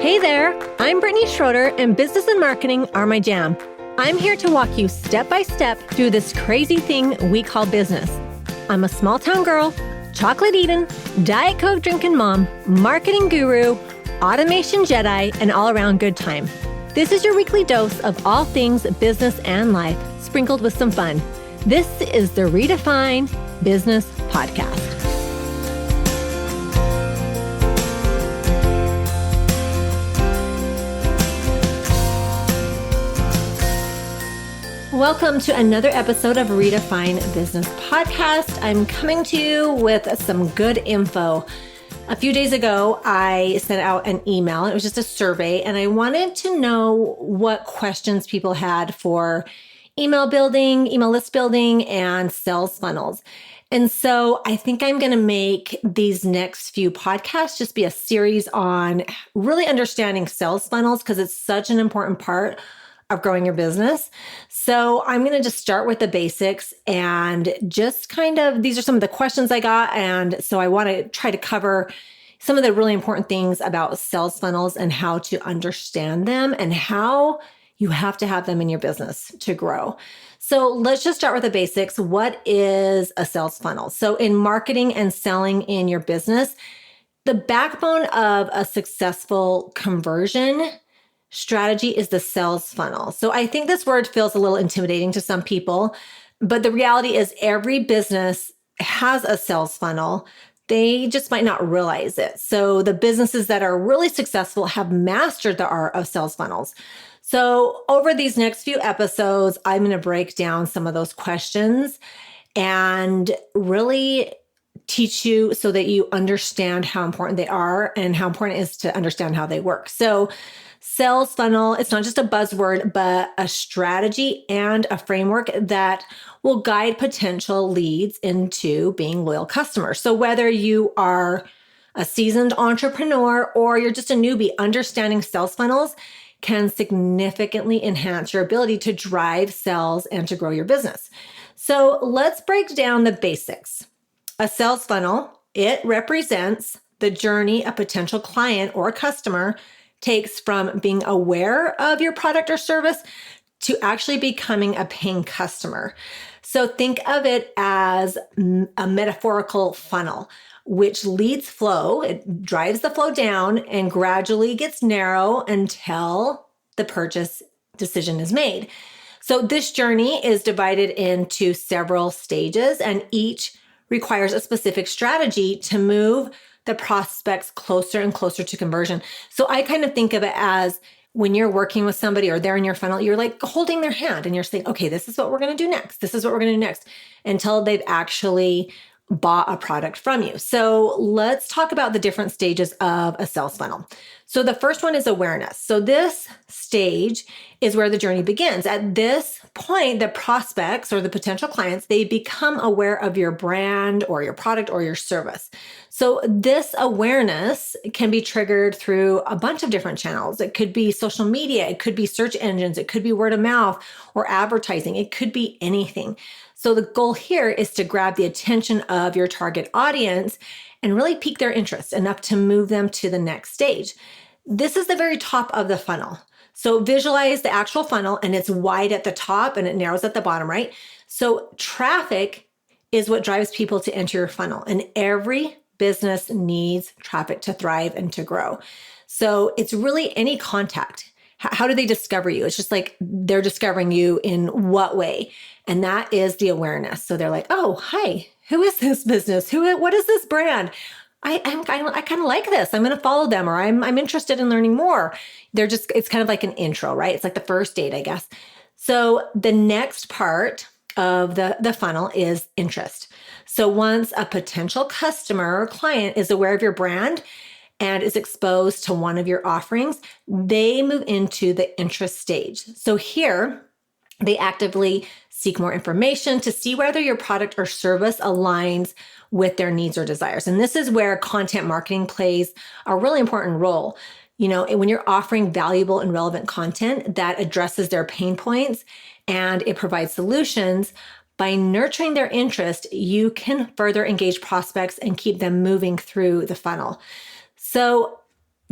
Hey there, I'm Brittany Schroeder, and business and marketing are my jam. I'm here to walk you step by step through this crazy thing we call business. I'm a small town girl, chocolate eating, Diet Coke drinking mom, marketing guru, automation Jedi, and all around good time. This is your weekly dose of all things business and life, sprinkled with some fun. This is the Redefine Business Podcast. Welcome to another episode of Redefine Business Podcast. I'm coming to you with some good info. A few days ago, I sent out an email. It was just a survey, and I wanted to know what questions people had for email building, email list building, and sales funnels. And so I think I'm going to make these next few podcasts just be a series on really understanding sales funnels because it's such an important part of growing your business. So I'm going to just start with the basics and just these are some of the questions I got. And so I want to try to cover some of the really important things about sales funnels and how to understand them and how you have to have them in your business to grow. So let's just start with the basics. What is a sales funnel? So in marketing and selling in your business, the backbone of a successful conversion strategy is the sales funnel. So I think this word feels a little intimidating to some people, but the reality is every business has a sales funnel. They just might not realize it. So the businesses that are really successful have mastered the art of sales funnels. So over these next few episodes, I'm going to break down some of those questions and really teach you so that you understand how important they are and how important it is to understand how they work. So sales funnel, it's not just a buzzword, but a strategy and a framework that will guide potential leads into being loyal customers. So whether you are a seasoned entrepreneur or you're just a newbie, understanding sales funnels can significantly enhance your ability to drive sales and to grow your business. So let's break down the basics. A sales funnel, it represents the journey a potential client or customer takes from being aware of your product or service to actually becoming a paying customer. So think of it as a metaphorical funnel, which leads flow. It drives the flow down and gradually gets narrow until the purchase decision is made. So this journey is divided into several stages, and each requires a specific strategy to move the prospects closer and closer to conversion. So I kind of think of it as when you're working with somebody or they're in your funnel, you're like holding their hand and you're saying, okay, this is what we're going to do next. This is what we're going to do next until they've actually bought a product from you. So let's talk about the different stages of a sales funnel. So the first one is awareness. So this stage is where the journey begins. At this point, the prospects or the potential clients, they become aware of your brand or your product or your service. So this awareness can be triggered through a bunch of different channels. It could be social media, it could be search engines, it could be word of mouth or advertising. It could be anything. So the goal here is to grab the attention of your target audience and really pique their interest enough to move them to the next stage. This is the very top of the funnel. So visualize the actual funnel, and it's wide at the top and it narrows at the bottom, right? So traffic is what drives people to enter your funnel, and every business needs traffic to thrive and to grow. So it's really any contact. How do they discover you? It's just like they're discovering you in what way? And that is the awareness. So they're like, oh, hi, who is this business? What is this brand? I kind of like this. I'm going to follow them, or I'm interested in learning more. It's kind of like an intro, right? It's like the first date, I guess. So the next part of the funnel is interest. So once a potential customer or client is aware of your brand and is exposed to one of your offerings, they move into the interest stage. So here, they actively seek more information to see whether your product or service aligns with their needs or desires. And this is where content marketing plays a really important role. You know, when you're offering valuable and relevant content that addresses their pain points and it provides solutions, by nurturing their interest, you can further engage prospects and keep them moving through the funnel. So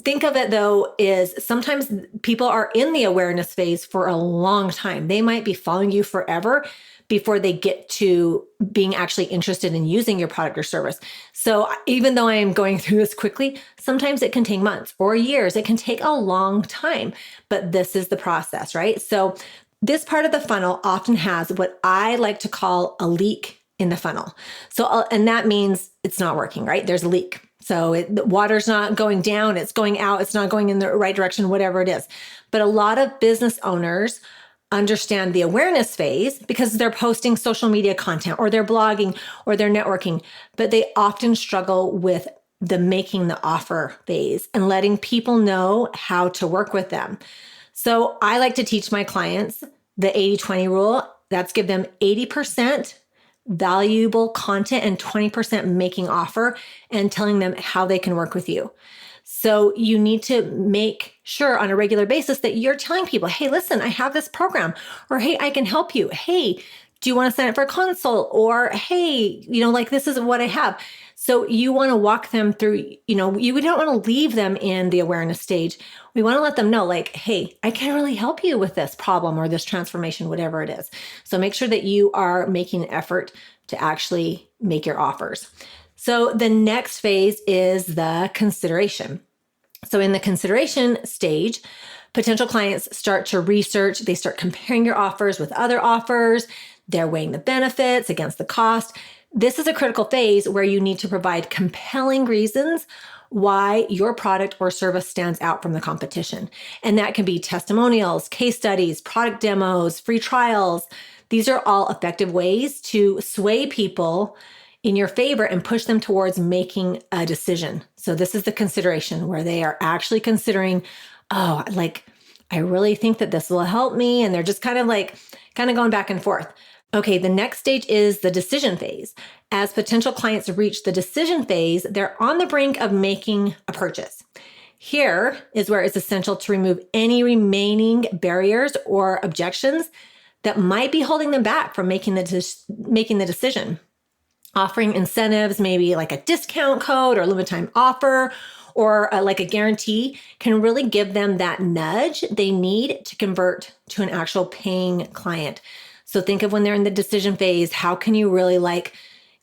think of it though, is sometimes people are in the awareness phase for a long time. They might be following you forever before they get to being actually interested in using your product or service. So even though I am going through this quickly, sometimes it can take months or years. It can take a long time, but this is the process, right? So this part of the funnel often has what I like to call a leak in the funnel. So, and that means it's not working, right? There's a leak. So the water's not going down, it's going out, it's not going in the right direction, whatever it is. But a lot of business owners understand the awareness phase because they're posting social media content or they're blogging or they're networking, but they often struggle with the making the offer phase and letting people know how to work with them. So I like to teach my clients the 80-20 rule. That's give them 80% valuable content and 20% making offer and telling them how they can work with you. So you need to make sure on a regular basis that you're telling people, hey, listen, I have this program, or hey, I can help you. Hey, do you want to sign up for a consult? Or hey, like this is what I have. So you want to walk them through, you don't want to leave them in the awareness stage. We want to let them know like, hey, I can really help you with this problem or this transformation, whatever it is. So make sure that you are making an effort to actually make your offers. So the next phase is the consideration. So in the consideration stage, potential clients start to research, they start comparing your offers with other offers, they're weighing the benefits against the cost. This is a critical phase where you need to provide compelling reasons why your product or service stands out from the competition. And that can be testimonials, case studies, product demos, free trials. These are all effective ways to sway people in your favor and push them towards making a decision. So this is the consideration where they are actually considering, oh, like, I really think that this will help me. And they're just kind of going back and forth. Okay, the next stage is the decision phase. As potential clients reach the decision phase, they're on the brink of making a purchase. Here is where it's essential to remove any remaining barriers or objections that might be holding them back from making the decision. Offering incentives, maybe like a discount code or a limited time offer or like a guarantee, can really give them that nudge they need to convert to an actual paying client. So think of when they're in the decision phase, how can you really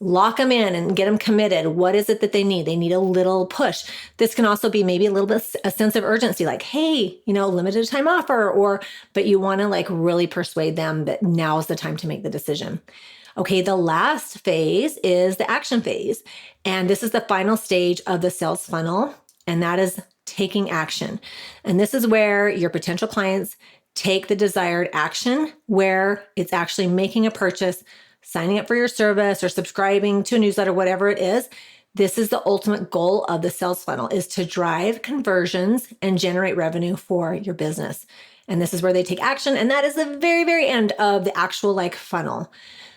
lock them in and get them committed? What is it that they need? They need a little push. This can also be maybe a little bit a sense of urgency, like, hey, limited time offer, but you want to really persuade them that now is the time to make the decision. Okay, the last phase is the action phase. And this is the final stage of the sales funnel, and that is taking action. And this is where your potential clients take the desired action, where it's actually making a purchase, signing up for your service or subscribing to a newsletter, whatever it is. This is the ultimate goal of the sales funnel, is to drive conversions and generate revenue for your business. And this is where they take action. And that is the very, very end of the actual funnel.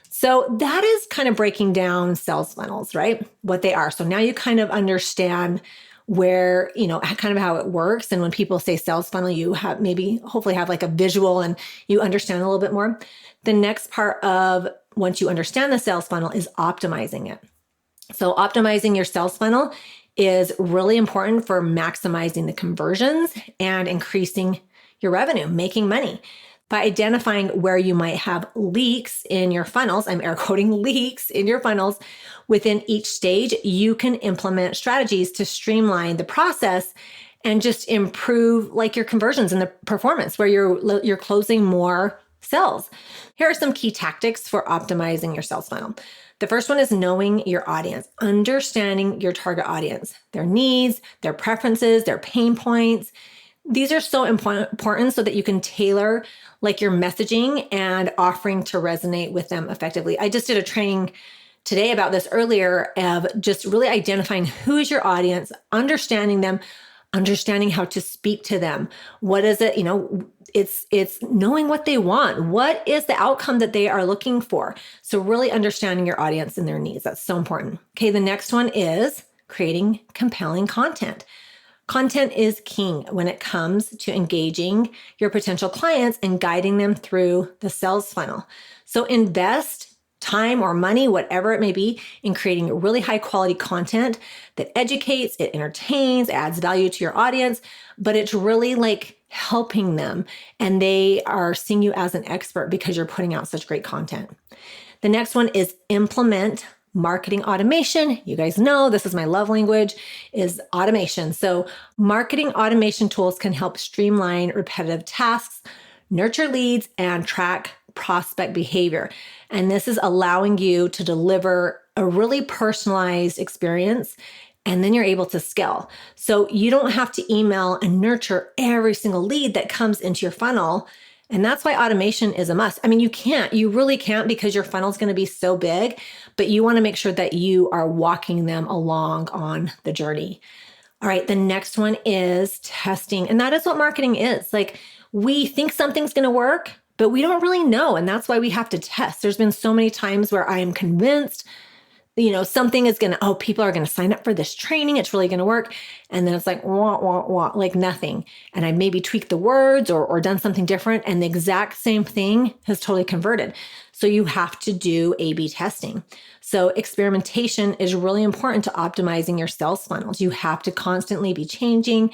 So that is kind of breaking down sales funnels, right? What they are. So now you kind of understand where, kind of how it works. And when people say sales funnel, you have hopefully have a visual and you understand a little bit more. The next part of once you understand the sales funnel is optimizing it. So optimizing your sales funnel is really important for maximizing the conversions and increasing your revenue, making money. By identifying where you might have leaks in your funnels, I'm air quoting leaks in your funnels, within each stage, you can implement strategies to streamline the process and just improve your conversions and the performance where you're closing more sales. Here are some key tactics for optimizing your sales funnel. The first one is knowing your audience, understanding your target audience, their needs, their preferences, their pain points. These are so important so that you can tailor your messaging and offering to resonate with them effectively. I just did a training today about this earlier of just really identifying who is your audience, understanding them, understanding how to speak to them. What is it? It's knowing what they want. What is the outcome that they are looking for? So really understanding your audience and their needs. That's so important. Okay, the next one is creating compelling content. Content is king when it comes to engaging your potential clients and guiding them through the sales funnel. So invest time or money, whatever it may be, in creating really high quality content that educates, it entertains, adds value to your audience, but it's really like helping them. And they are seeing you as an expert because you're putting out such great content. The next one is implement marketing automation. You guys know this is my love language, is automation. So marketing automation tools can help streamline repetitive tasks, nurture leads, and track prospect behavior. And this is allowing you to deliver a really personalized experience, and then you're able to scale. So you don't have to email and nurture every single lead that comes into your funnel. And that's why automation is a must. I mean, you really can't, because your funnel is going to be so big, but you want to make sure that you are walking them along on the journey. All right, the next one is testing. And that is what marketing is. Like, we think something's going to work, but we don't really know. And that's why we have to test. There's been so many times where I am convinced, something is people are going to sign up for this training. It's really going to work. And then it's like, wah, wah, wah, like nothing. And I maybe tweaked the words or done something different, and the exact same thing has totally converted. So you have to do A/B testing. So experimentation is really important to optimizing your sales funnels. You have to constantly be changing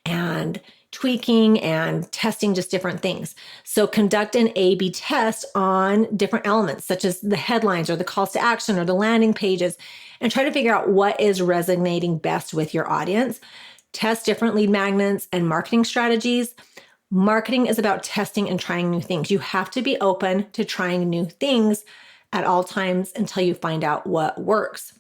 and tweaking and testing just different things. So conduct an A/B test on different elements, such as the headlines or the calls to action or the landing pages, and try to figure out what is resonating best with your audience. Test different lead magnets and marketing strategies. Marketing is about testing and trying new things. You have to be open to trying new things at all times until you find out what works.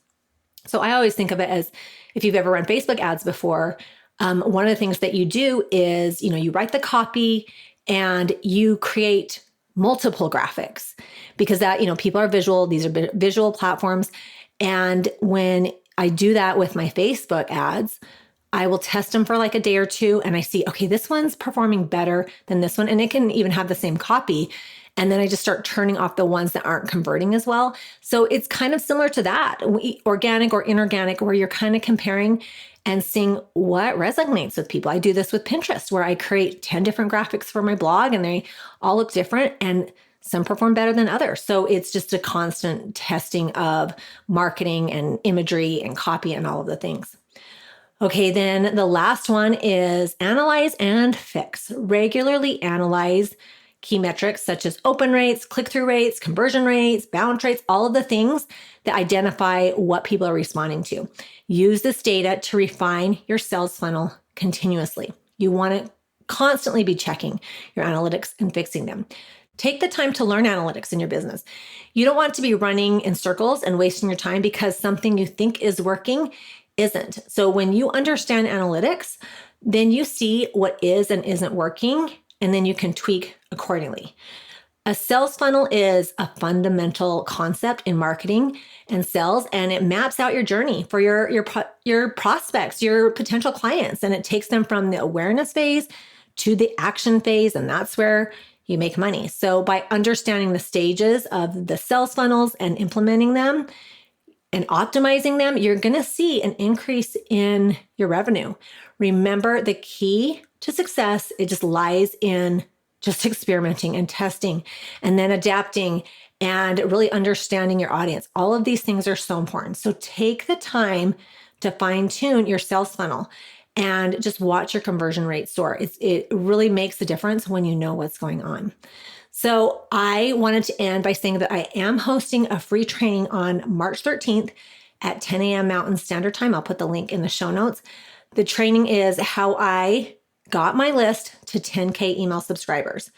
So I always think of it as, if you've ever run Facebook ads before, one of the things that you do is, you write the copy and you create multiple graphics, because that, people are visual. These are visual platforms. And when I do that with my Facebook ads, I will test them for like a day or two, and I see, okay, this one's performing better than this one. And it can even have the same copy. And then I just start turning off the ones that aren't converting as well. So it's kind of similar to that, organic or inorganic, where you're kind of comparing and seeing what resonates with people. I do this with Pinterest, where I create 10 different graphics for my blog, and they all look different, and some perform better than others. So it's just a constant testing of marketing and imagery and copy and all of the things. Okay, then the last one is analyze and fix. Regularly analyze key metrics such as open rates, click-through rates, conversion rates, bounce rates, all of the things that identify what people are responding to. Use this data to refine your sales funnel continuously. You want to constantly be checking your analytics and fixing them. Take the time to learn analytics in your business. You don't want to be running in circles and wasting your time because something you think is working isn't. So when you understand analytics, then you see what is and isn't working, and then you can tweak accordingly. A sales funnel is a fundamental concept in marketing and sales, and it maps out your journey for your prospects, your potential clients, and it takes them from the awareness phase to the action phase, and that's where you make money. So by understanding the stages of the sales funnels and implementing them and optimizing them, you're going to see an increase in your revenue. Remember, the key to success, it just lies in just experimenting and testing and then adapting and really understanding your audience. All of these things are so important. So take the time to fine tune your sales funnel and just watch your conversion rate soar. It really makes a difference when you know what's going on. So I wanted to end by saying that I am hosting a free training on March 13th at 10 a.m. Mountain Standard Time. I'll put the link in the show notes. The training is how I got my list to 10K email subscribers.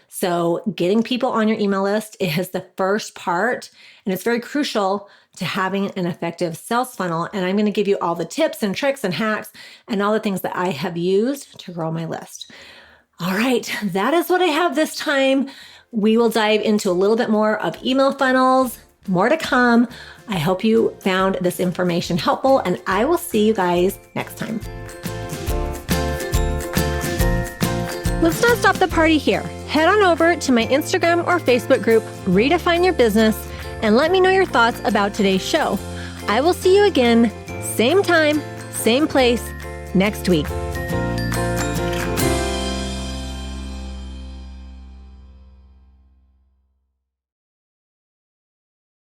So getting people on your email list is the first part, and it's very crucial to having an effective sales funnel. And I'm going to give you all the tips and tricks and hacks and all the things that I have used to grow my list. All right, that is what I have this time. We will dive into a little bit more of email funnels, more to come. I hope you found this information helpful, and I will see you guys next time. Let's not stop the party here. Head on over to my Instagram or Facebook group, Redefine Your Business, and let me know your thoughts about today's show. I will see you again, same time, same place, next week.